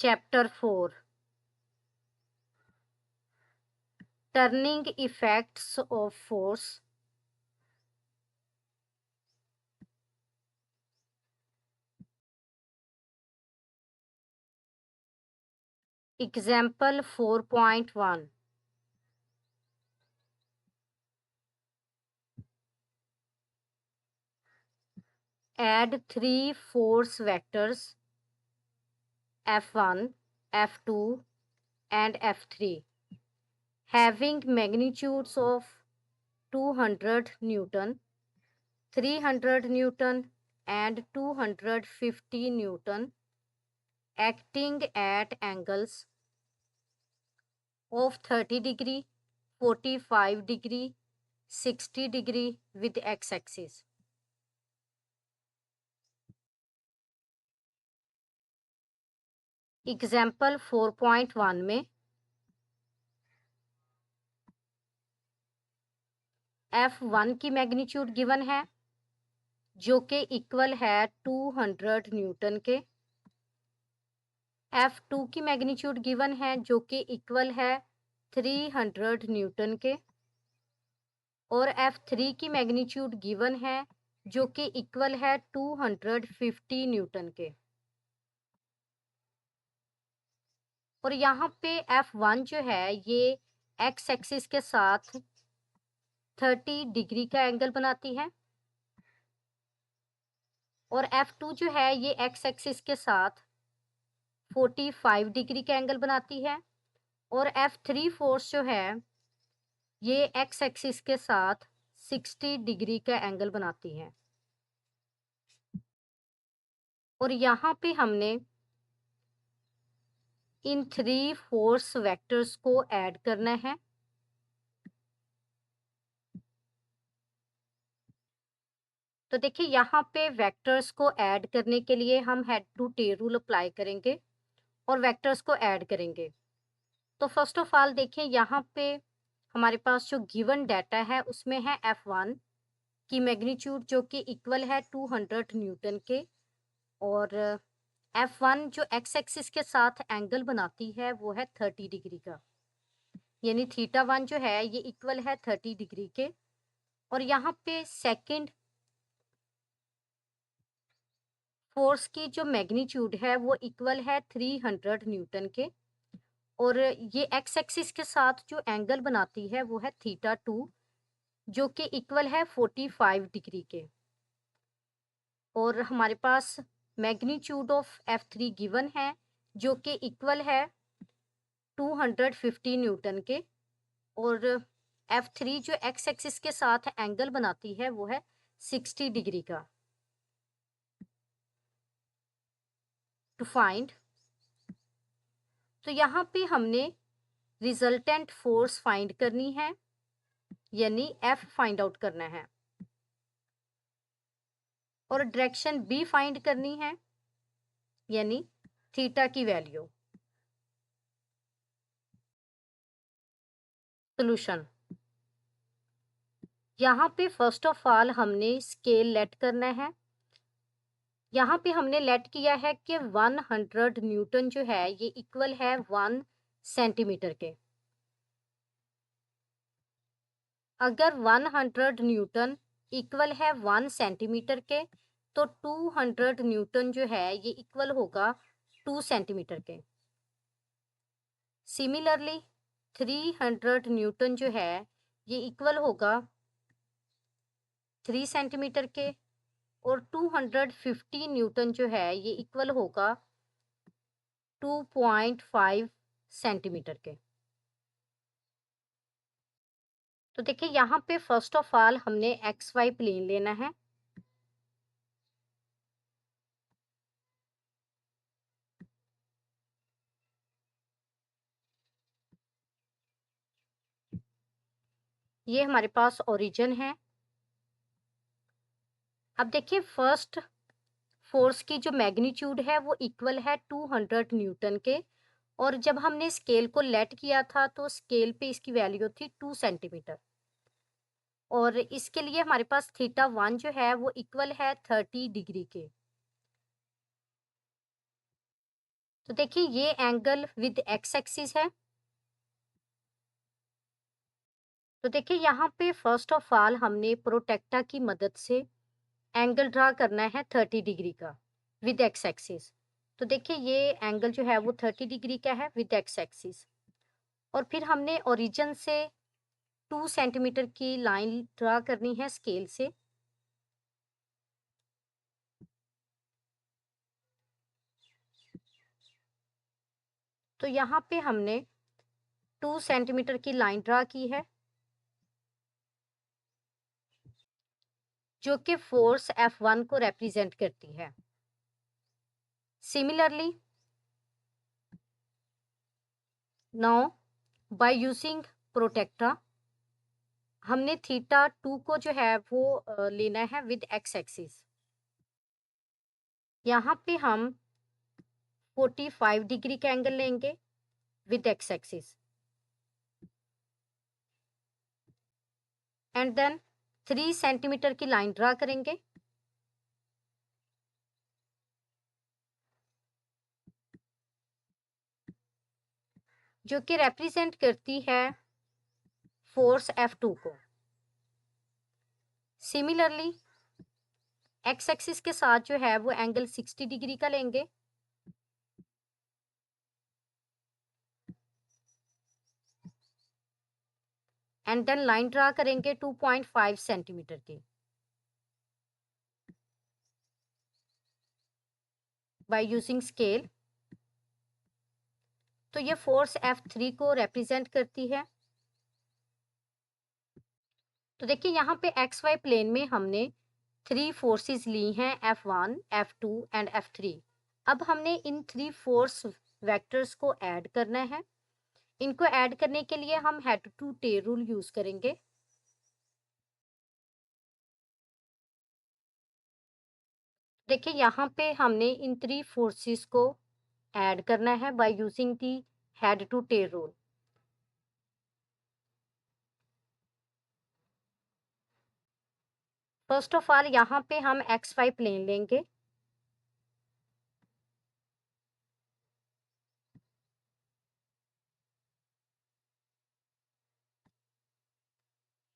Chapter 4. Turning effects of force. Example 4.1. Add three force vectors F1, F2, and F3 having magnitudes of 200 Newton, 300 Newton, and 250 Newton, acting at angles of 30 degree, 45 degree, 60 degree with x-axis. Example 4.1 में F1 की magnitude given है जो कि equal है 200 Newton के। F2 की magnitude given है जो कि इक्वल है 300 न्यूटन के। और F3 की मैग्नीट्यूड गिवन है जो कि इक्वल है 250 न्यूटन के। और यहाँ पे F1 जो है ये एक्स एक्सिस के साथ 30 डिग्री का एंगल बनाती है और F2 जो है ये एक्स एक्सिस के साथ 45 डिग्री का एंगल बनाती है और F3 फोर्स जो है ये एक्स एक्सिस के साथ 60 डिग्री का एंगल बनाती है। और यहाँ पे हमने इन थ्री फोर्स वेक्टर्स को ऐड करना है। तो देखिए यहाँ पे वेक्टर्स को ऐड करने के लिए हम head to tail rule apply करेंगे और वेक्टर्स को ऐड करेंगे। तो फर्स्ट ऑफ ऑल देखिए यहाँ पे हमारे पास जो गिवन डाटा है उसमें है F1 की मैग्नीट्यूड जो कि इक्वल है 200 न्यूटन के और F1 जो एक्स एक्सिस के साथ एंगल बनाती है वो है 30 डिग्री का, यानी θ1 जो है ये इक्वल है 30 डिग्री के। और यहाँ पे सेकंड फोर्स की जो मैग्नीट्यूड है वो इक्वल है 300 न्यूटन के और ये एक्स एक्सिस के साथ जो एंगल बनाती है वो है θ2 जो कि इक्वल है 45 डिग्री के। और हमारे पास मैग्नीट्यूड ऑफ F3 गिवन है जो कि इक्वल है 250 न्यूटन के और F3 जो एक्स एक्सिस के साथ एंगल बनाती है वो है 60 डिग्री का। टू फाइंड, तो यहाँ पे हमने रिजल्टेंट फोर्स फाइंड करनी है यानी F फाइंड आउट करना है और डायरेक्शन B फाइंड करनी है यानी थीटा की वैल्यू। सोल्यूशन, यहाँ पे फर्स्ट ऑफ ऑल हमने स्केल लेट करना है। यहाँ पे हमने लेट किया है कि 100 न्यूटन जो है ये इक्वल है 1 सेंटीमीटर के। अगर 100 न्यूटन इक्वल है 1 सेंटीमीटर के तो 200 न्यूटन जो है ये इक्वल होगा 2 सेंटीमीटर के। सिमिलरली 300 न्यूटन जो है ये इक्वल होगा 3 सेंटीमीटर के और 250 न्यूटन जो है ये इक्वल होगा 2.5 सेंटीमीटर के। तो देखिए यहाँ पे फर्स्ट ऑफ ऑल हमने एक्स वाई प्लेन लेना है। ये हमारे पास ओरिजिन है। अब देखिए फर्स्ट फोर्स की जो मैग्नीट्यूड है वो इक्वल है 200 न्यूटन के और जब हमने स्केल को लेट किया था तो स्केल पे इसकी वैल्यू थी 2 सेंटीमीटर और इसके लिए हमारे पास θ1 जो है वो इक्वल है 30 डिग्री के। तो देखिए ये एंगल विद एक्स एक्सिस है। तो देखिए यहाँ पे फर्स्ट ऑफ ऑल हमने प्रोटेक्टा की मदद से एंगल ड्रा करना है 30 डिग्री का विद एक्स एक्सिस। तो देखिए ये एंगल जो है वो 30 डिग्री का है विद एक्स एक्सिस। और फिर हमने ओरिजिन से 2 सेंटीमीटर की लाइन ड्रा करनी है स्केल से। तो यहाँ पे हमने 2 सेंटीमीटर की लाइन ड्रा की है, जो कि फोर्स F1 को रिप्रेजेंट करती है। सिमिलरली नाउ बाय यूजिंग प्रोटेक्टा हमने थीटा 2 को जो है वो लेना है विद एक्स एक्सिस। यहाँ पे हम 45 डिग्री का एंगल लेंगे with X axis and then 3 centimetre की लाइन ड्रा करेंगे, जो कि रिप्रेजेंट करती है फोर्स F2 को। सिमिलरली एक्स एक्सिस के साथ जो है वो एंगल 60 डिग्री का लेंगे एंड देन लाइन ड्रा करेंगे 2.5 सेंटीमीटर की बाय यूजिंग स्केल। तो ये फोर्स F3 को रिप्रेजेंट करती है। तो देखिए यहाँ पे एक्स वाई प्लेन में हमने 3 फोर्सेस ली हैं, F1, F2 एंड F3। अब हमने इन 3 फोर्स वेक्टर्स को ऐड करना है। इनको ऐड करने के लिए हम head to tail rule use करेंगे। देखिए यहाँ पे हमने इन 3 फोर्सेस को ऐड करना है by using the head to tail rule. First of all यहाँ पे हम एक्स वाई प्लेन लेंगे।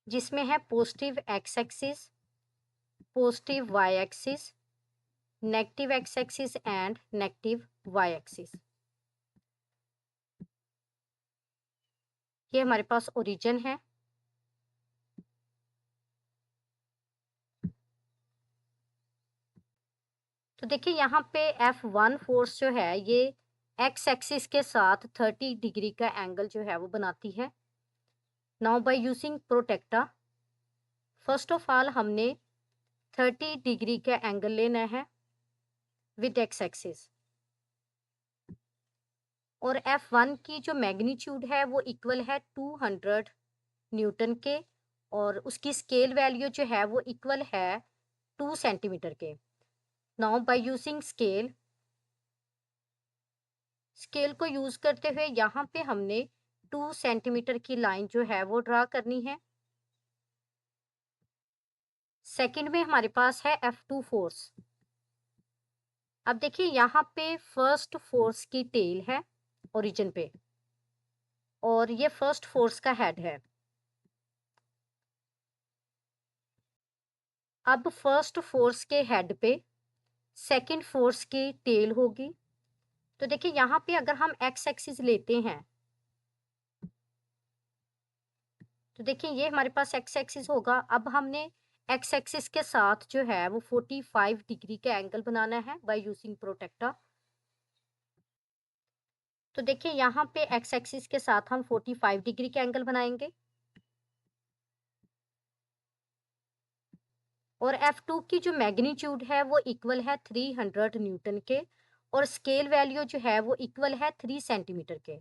जिसमें है positive X axis, positive Y axis, negative X axis and negative Y axis. ये हमारे पास ओरिजिन है। तो देखिए यहाँ पे F1 फोर्स जो है ये एक्स एक्सिस के साथ 30 डिग्री का एंगल जो है वो बनाती है। Now by using protractor first of all हमने 30 डिग्री का एंगल लेना है विद एक्स एक्सिस। और F1 की जो मैग्नीट्यूड है वो इक्वल है 200 न्यूटन के, और उसकी स्केल वैल्यू जो है वो इक्वल है 2 सेंटीमीटर के। Now by using scale, scale को यूज करते हुए यहाँ पे हमने 2 सेंटीमीटर की लाइन जो है वो ड्रा करनी है। सेकंड में हमारे पास है F2 फोर्स। अब देखिए यहाँ पे फर्स्ट फोर्स की टेल है ओरिजिन पे, और ये फर्स्ट फोर्स का हेड है। अब फर्स्ट फोर्स के हेड पे सेकंड फोर्स की टेल होगी। तो देखिए यहाँ पे अगर हम एक्स एक्सिस लेते हैं तो देखिए ये हमारे पास एक्स एक्सिस होगा। अब हमने एक्स एक्सिस के साथ जो है वो 45 डिग्री का एंगल बनाना है बाय यूजिंग प्रोटेक्टा। तो देखिए यहाँ पे एक्स एक्सिस के साथ हम 45 डिग्री का एंगल बनाएंगे, और F2 की जो मैग्नीट्यूड है वो इक्वल है 300 न्यूटन के, और स्केल वैल्यू जो है वो इक्वल है 3 सेंटीमीटर के।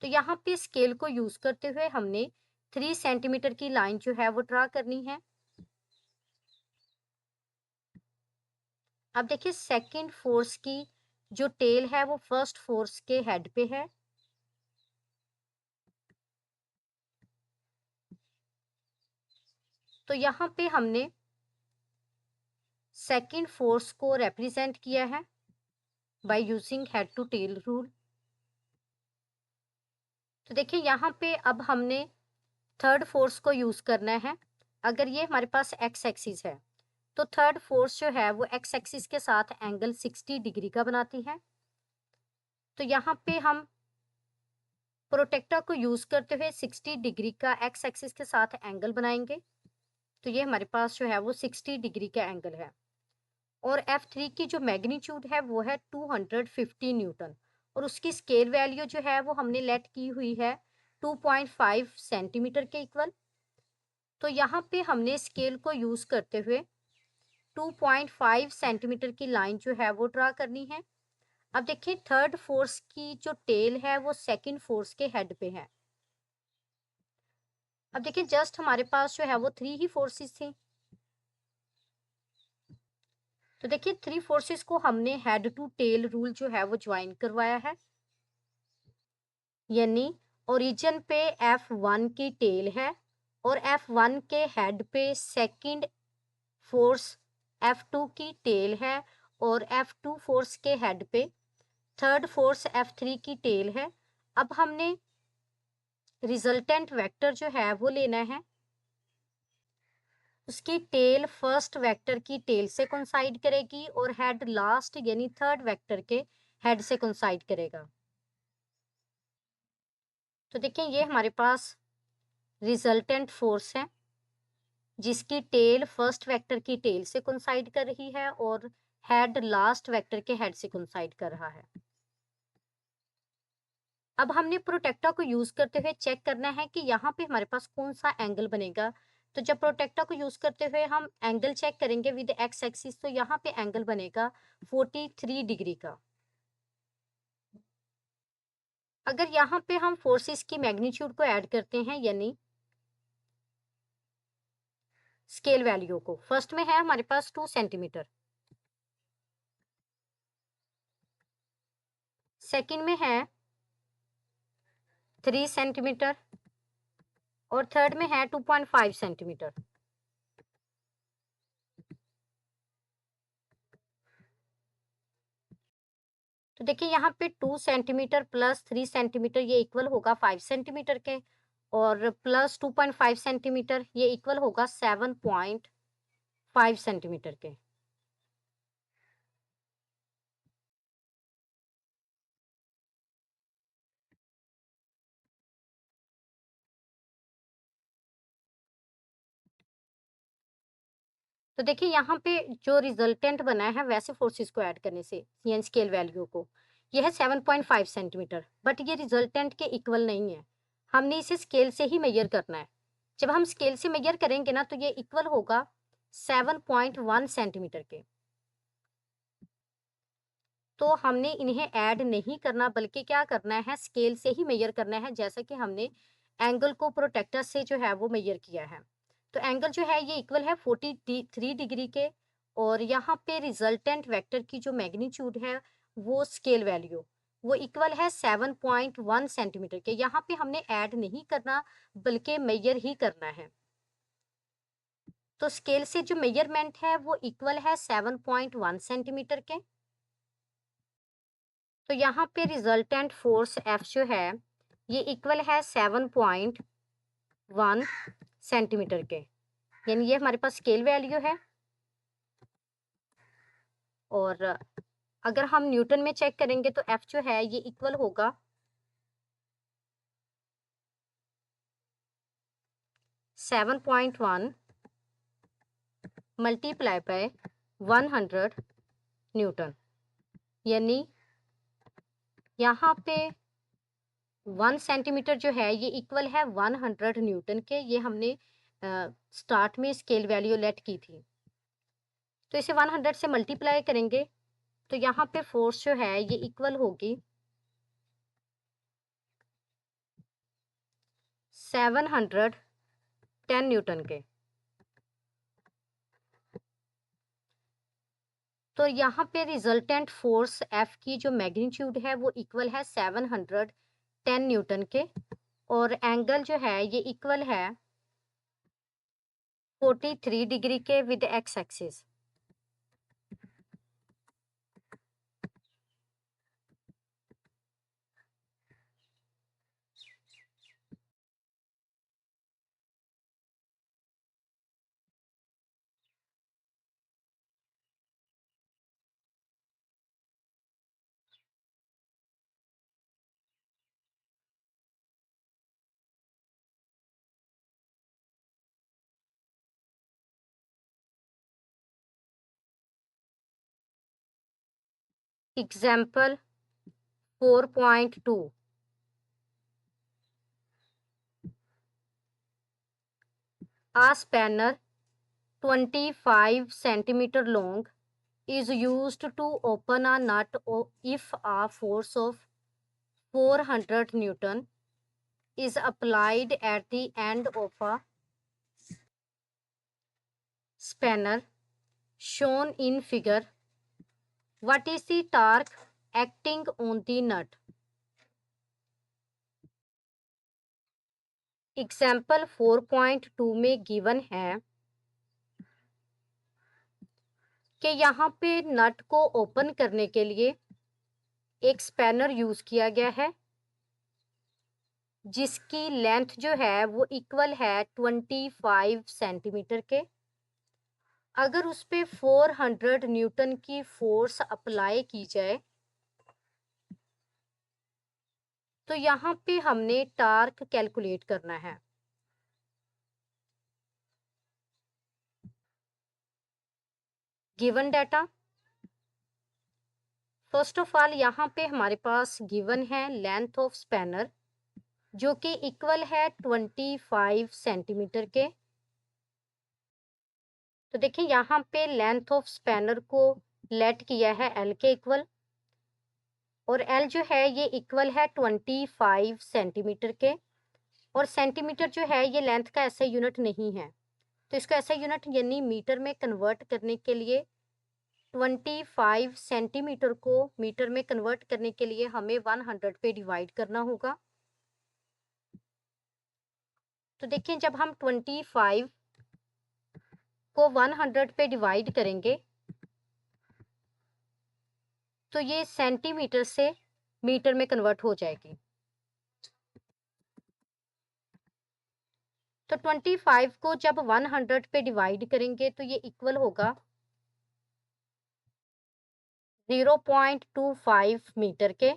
तो यहाँ पे स्केल को यूज करते हुए हमने 3 सेंटीमीटर की लाइन जो है वो ड्रा करनी है। अब देखिए सेकंड फोर्स की जो टेल है वो फर्स्ट फोर्स के हेड पे है। तो यहाँ पे हमने सेकंड फोर्स को रिप्रेजेंट किया है। By using head to tail rule. तो देखिए यहाँ पे अब हमने थर्ड फोर्स को यूज करना है। अगर ये हमारे पास एक्स एक्सिस है तो थर्ड फोर्स जो है वो एक्स एक्सिस के साथ एंगल 60 डिग्री का बनाती है। तो यहाँ पे हम प्रोटेक्टर को यूज करते हुए 60 डिग्री का एक्स एक्सिस के साथ एंगल बनाएंगे। तो ये हमारे पास जो है वो 60 डिग्री का एंगल है। और F3 की जो मैग्नीट्यूड है वो है 250 न्यूटन, और उसकी स्केल वैल्यू जो है वो हमने लेट की हुई है 2.5 सेंटीमीटर के इक्वल। तो यहाँ पे हमने स्केल को यूज करते हुए 2.5 सेंटीमीटर की लाइन जो है वो ड्रा करनी है। अब देखिए थर्ड फोर्स की जो टेल है वो सेकंड फोर्स के हेड पे है। अब देखिए जस्ट हमारे पास जो है वो 3 ही फोर्सेस थी। तो देखिए 3 फोर्सेस को हमने हेड टू टेल रूल जो है वो ज्वाइन करवाया है, यानी ओरिजिन पे F1 की टेल है और F1 के हेड पे सेकंड फोर्स F2 की टेल है और F2 फोर्स के हेड पे थर्ड फोर्स F3 की टेल है। अब हमने रिजल्टेंट वेक्टर जो है वो लेना है, उसकी टेल फर्स्ट वेक्टर की टेल से कोइंसाइड करेगी और हेड लास्ट यानी थर्ड वेक्टर के हेड से कोइंसाइड करेगा। तो देखिए ये हमारे पास रिजल्टेंट फोर्स है जिसकी टेल फर्स्ट वेक्टर की टेल से कोइंसाइड कर रही है और हेड लास्ट वेक्टर के हेड से कोइंसाइड कर रहा है। अब हमने प्रोटेक्टर को यूज करते हुए चेक करना है कि यहाँ पे हमारे पास कौन सा एंगल बनेगा। तो जब प्रोटेक्टर को यूज करते हुए हम एंगल चेक करेंगे विद एक्स एक्सिस, तो यहाँ पे एंगल बनेगा 43 डिग्री का। अगर यहाँ पे हम फोर्सेस की मैग्नीट्यूड को ऐड करते हैं, यानी स्केल वैल्यू को, फर्स्ट में है हमारे पास 2 सेंटीमीटर, सेकंड में है 3 सेंटीमीटर और थर्ड में है 2.5 सेंटीमीटर। तो देखिए यहाँ पे 2 सेंटीमीटर प्लस 3 सेंटीमीटर ये इक्वल होगा 5 सेंटीमीटर के, और प्लस 2.5 सेंटीमीटर ये इक्वल होगा 7.5 सेंटीमीटर के। तो देखिए यहाँ पे जो रिजल्टेंट बना है वैसे फोर्सेस को ऐड करने से यानी स्केल वैल्यू को, ये है 7.5 सेंटीमीटर, बट ये रिजल्टेंट के इक्वल नहीं है। हमने इसे स्केल से ही मेजर करना है। जब हम स्केल से मेजर करेंगे ना तो ये इक्वल होगा 7.1 सेंटीमीटर के। तो हमने इन्हें ऐड नहीं करना, बल्कि क्या करना है, स्केल से ही मेजर करना है, जैसा कि हमने एंगल को प्रोटेक्टर से जो है वो मेजर किया है। तो एंगल जो है ये इक्वल है 43 डिग्री के, और यहाँ पे रिजल्टेंट वेक्टर की जो मैग्नीट्यूड है वो स्केल वैल्यू वो इक्वल है 7.1 सेंटीमीटर के। यहाँ पे हमने ऐड नहीं करना बल्कि मेजर ही करना है। तो स्केल से जो मेजरमेंट है वो इक्वल है 7.1 सेंटीमीटर के। तो यहाँ पे रिजल्टेंट फोर्स F जो है ये इक्वल है 7.1 सेंटीमीटर के, यानी ये हमारे पास स्केल वैल्यू है। और अगर हम न्यूटन में चेक करेंगे तो F जो है ये इक्वल होगा 7.1 मल्टीप्लाई बाय 100 न्यूटन, यानी यहाँ पे 1 सेंटीमीटर जो है ये इक्वल है 100 न्यूटन के। ये हमने स्टार्ट में स्केल वैल्यू लेट की थी। तो इसे 100 से मल्टीप्लाई करेंगे तो यहाँ पे फोर्स जो है ये इक्वल होगी 710 न्यूटन के। तो यहाँ पे रिजल्टेंट फोर्स F की जो मैग्नीट्यूड है वो इक्वल है 710 न्यूटन के, और एंगल जो है ये इक्वल है 43 डिग्री के with X axis. Example 4.2, a spanner 25 centimeter long is used to open a nut if a force of 400 Newton is applied at the end of a spanner shown in figure. What is the torque acting on the nut? Example 4.2 में given है कि यहाँ पे नट को open करने के लिए एक स्पैनर यूज किया गया है जिसकी लेंथ जो है वो इक्वल है 25 सेंटीमीटर के। अगर उस पे 400 न्यूटन की फोर्स अप्लाई की जाए तो यहाँ पे हमने टार्क कैलकुलेट करना है। Given data, first of all यहाँ पे हमारे पास गिवन है लेंथ ऑफ स्पैनर जो कि इक्वल है 25 सेंटीमीटर के। तो देखिए यहाँ पे लेंथ ऑफ स्पैनर को लेट किया है एल के इक्वल, और एल जो है ये इक्वल है 25 सेंटीमीटर के, और सेंटीमीटर जो है ये लेंथ का ऐसा यूनिट नहीं है, तो इसको ऐसा यूनिट यानी मीटर में कन्वर्ट करने के लिए 25 सेंटीमीटर को मीटर में कन्वर्ट करने के लिए हमें 100 पे डिवाइड करना होगा। तो देखिए जब हम 25 को 100 पे डिवाइड करेंगे तो ये सेंटीमीटर से मीटर में कन्वर्ट हो जाएगी। तो 25 को जब 100 पे डिवाइड करेंगे तो ये इक्वल होगा 0.25 मीटर के,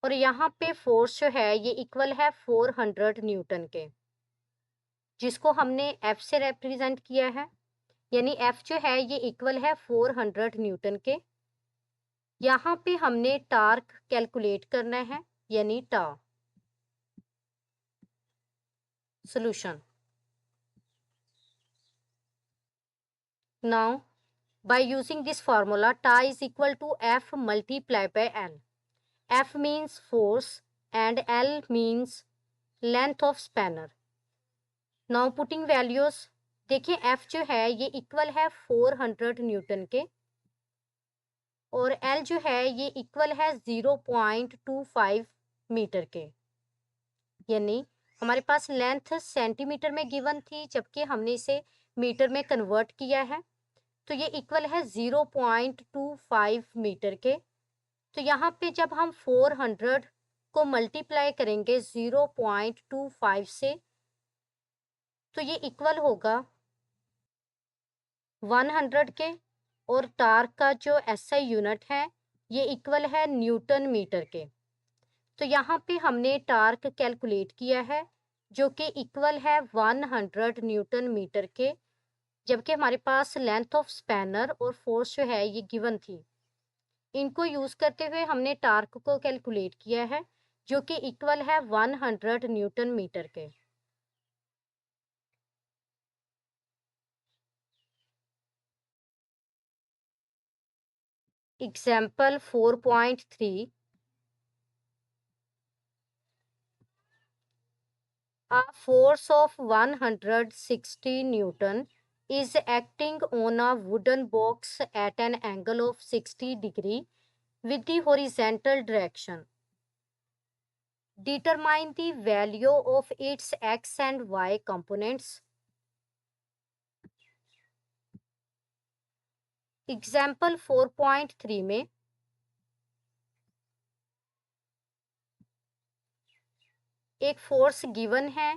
और यहाँ पे फोर्स जो है ये इक्वल है 400 न्यूटन के, जिसको हमने एफ से रिप्रेजेंट किया है, यानी एफ जो है ये इक्वल है 400 न्यूटन के। यहाँ पे हमने टार्क कैलकुलेट करना है यानी टा। Solution, now by using this formula ta is equal to F multiplied by L. F means force and L means length of spanner. Now putting values, देखिए F जो है ये इक्वल है 400 न्यूटन के, और L जो है ये इक्वल है 0.25 मीटर के, यानी हमारे पास लेंथ सेंटीमीटर में गिवन थी जबकि हमने इसे मीटर में कन्वर्ट किया है, तो ये इक्वल है 0.25 मीटर के। तो यहाँ पे जब हम 400 को मल्टीप्लाई करेंगे 0.25 से तो ये इक्वल होगा 100 के, और टार्क का जो एसआई यूनिट है ये इक्वल है न्यूटन मीटर के। तो यहाँ पे हमने टार्क कैलकुलेट किया है जो कि इक्वल है 100 न्यूटन मीटर के, जबकि हमारे पास लेंथ ऑफ स्पैनर और फोर्स जो है ये गिवन थी। इनको यूज करते हुए हमने टार्क को कैलकुलेट किया है जो कि इक्वल है 100 न्यूटन मीटर के। Example 4.3, a force of 160 Newton is acting on a wooden box at an angle of 60 degree with the horizontal direction. Determine the value of its x and y components. Example 4.3 में एक force given है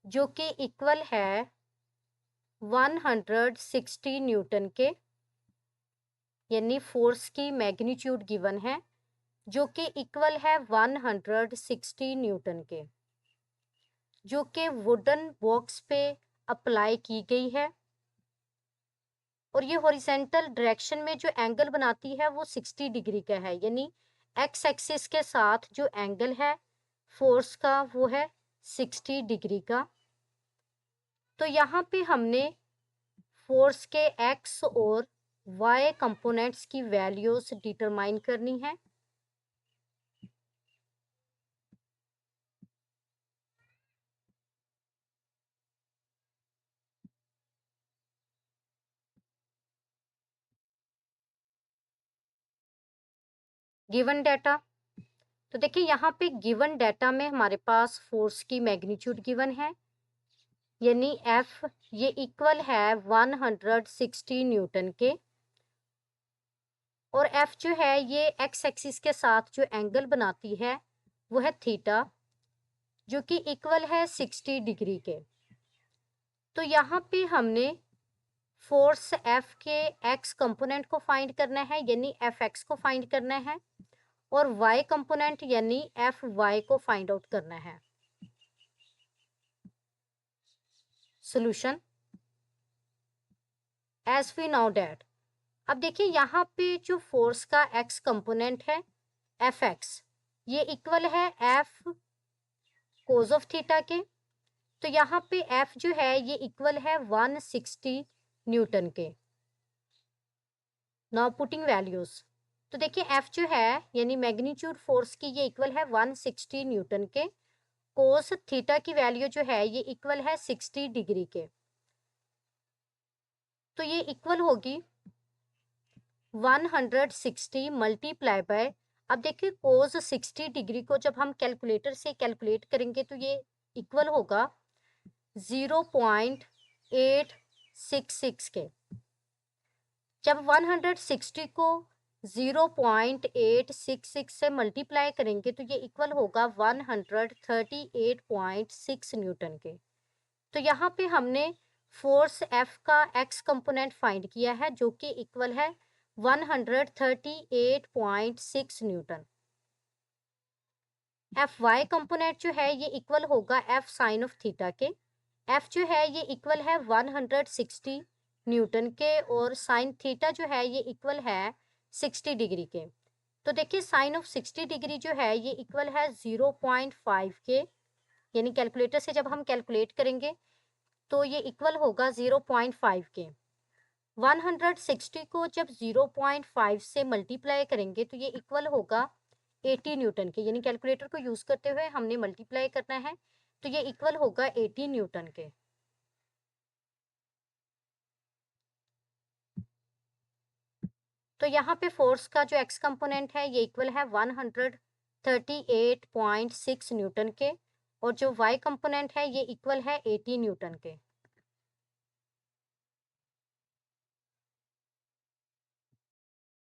जो कि equal है 160 Newton के, यानी force की magnitude given है जो कि इक्वल है 160 न्यूटन के, जो कि वुडन बॉक्स पे अप्लाई की गई है, और ये हॉरिजेंटल डायरेक्शन में जो एंगल बनाती है वो 60 डिग्री का है, यानी एक्स एक्सिस के साथ जो एंगल है फोर्स का वो है 60 डिग्री का। तो यहाँ पे हमने फोर्स के एक्स और वाई कंपोनेंट्स की वैल्यूज डिटरमाइन करनी है। गिवन डाटा, तो देखिए यहाँ पे गिवन डाटा में हमारे पास फोर्स की मैग्नीट्यूड गिवन है, यानी एफ ये इक्वल है 160 न्यूटन के, और एफ जो है ये एक्स एक्सिस के साथ जो एंगल बनाती है वो है थीटा, जो कि इक्वल है 60 डिग्री के। तो यहाँ पे हमने फोर्स एफ के एक्स कंपोनेंट को फाइंड करना है, यानी एफ एक्स को फाइंड करना है, और वाई कंपोनेंट यानी एफ वाई को फाइंड आउट करना है। Solution as we now that, अब देखिए यहाँ पे जो फोर्स का एक्स कंपोनेंट है एफ एक्स ये इक्वल है एफ कोज ऑफ थीटा के। तो यहाँ पे एफ जो है ये इक्वल है 160 न्यूटन के। नाउ पुटिंग वैल्यूज, तो देखिए एफ जो है यानी मैग्नीट्यूड फोर्स की ये इक्वल है 160 न्यूटन के, कोस थीटा की वैल्यू जो है ये इक्वल है 60 डिग्री के। तो ये इक्वल होगी 160 मल्टीप्लाई बाय, अब देखिए कोस 60 डिग्री को जब हम कैलकुलेटर से कैलकुलेट करेंगे तो ये इक्वल होगा 0.866 के। जब 160 को 0.866 से मल्टीप्लाई करेंगे तो ये इक्वल होगा 138.6 न्यूटन के। तो यहाँ पे हमने फोर्स एफ का एक्स कंपोनेंट फाइंड किया है जो कि इक्वल है 138.6 न्यूटन। एफ वाई कंपोनेंट जो है ये इक्वल होगा एफ साइन ऑफ थीटा के। एफ जो है ये इक्वल है 160 न्यूटन के, और साइन थीटा जो है ये इक्वल है 60 डिग्री के। तो देखिए साइन ऑफ 60 डिग्री जो है ये इक्वल है 0.5 के, यानी कैलकुलेटर से जब हम कैलकुलेट करेंगे तो ये इक्वल होगा 0.5 के। 160 को जब 0.5 से मल्टीप्लाई करेंगे तो ये इक्वल होगा 80 न्यूटन के, यानी कैलकुलेटर को यूज करते हुए हमने मल्टीप्लाई करना है, तो ये इक्वल होगा 80 न्यूटन के। तो यहाँ पे फोर्स का जो एक्स कंपोनेंट है ये इक्वल है 138.6 न्यूटन के, और जो वाई कंपोनेंट है ये इक्वल है 80 न्यूटन के।